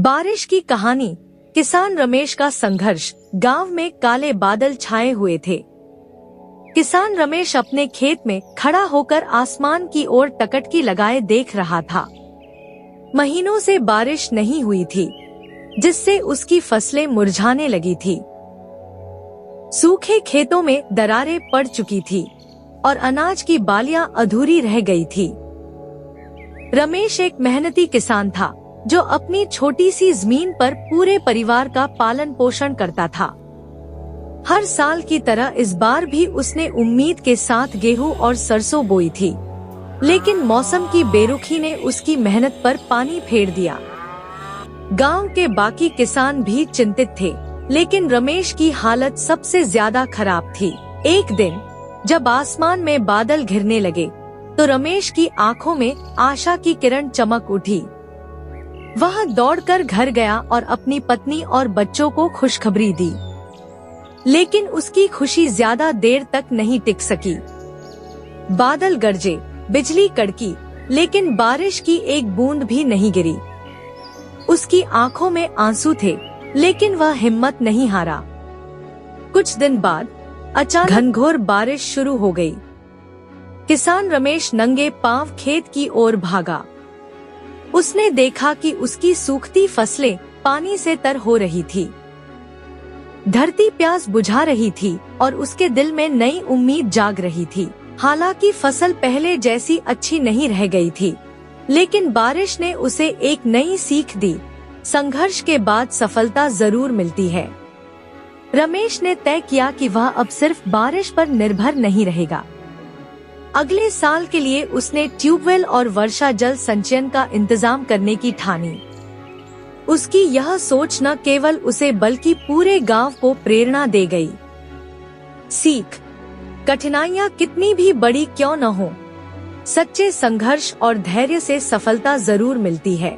बारिश की कहानी। किसान रमेश का संघर्ष। गांव में काले बादल छाए हुए थे। किसान रमेश अपने खेत में खड़ा होकर आसमान की ओर टकटकी लगाए देख रहा था। महीनों से बारिश नहीं हुई थी, जिससे उसकी फसलें मुरझाने लगी थी। सूखे खेतों में दरारें पड़ चुकी थी और अनाज की बालियां अधूरी रह गई थी। रमेश एक मेहनती किसान था, जो अपनी छोटी सी जमीन पर पूरे परिवार का पालन पोषण करता था। हर साल की तरह इस बार भी उसने उम्मीद के साथ गेहूं और सरसों बोई थी, लेकिन मौसम की बेरुखी ने उसकी मेहनत पर पानी फेर दिया। गांव के बाकी किसान भी चिंतित थे, लेकिन रमेश की हालत सबसे ज्यादा खराब थी। एक दिन जब आसमान में बादल घिरने लगे, तो रमेश की आंखों में आशा की किरण चमक उठी। वह दौड़कर घर गया और अपनी पत्नी और बच्चों को खुशखबरी दी, लेकिन उसकी खुशी ज्यादा देर तक नहीं टिक सकी। बादल गरजे, बिजली कड़की, लेकिन बारिश की एक बूंद भी नहीं गिरी। उसकी आंखों में आंसू थे, लेकिन वह हिम्मत नहीं हारा। कुछ दिन बाद अचानक घनघोर बारिश शुरू हो गई। किसान रमेश नंगे पांव खेत की ओर भागा। उसने देखा कि उसकी सूखती फसलें पानी से तर हो रही थी। धरती प्यास बुझा रही थी और उसके दिल में नई उम्मीद जाग रही थी। हालांकि फसल पहले जैसी अच्छी नहीं रह गई थी, लेकिन बारिश ने उसे एक नई सीख दी। संघर्ष के बाद सफलता जरूर मिलती है। रमेश ने तय किया कि वह अब सिर्फ बारिश पर निर्भर नहीं रहेगा। अगले साल के लिए उसने ट्यूबवेल और वर्षा जल संचयन का इंतजाम करने की ठानी। उसकी यह सोच न केवल उसे बल्कि पूरे गांव को प्रेरणा दे गई। सीख: कठिनाइयां कितनी भी बड़ी क्यों न हो, सच्चे संघर्ष और धैर्य से सफलता जरूर मिलती है।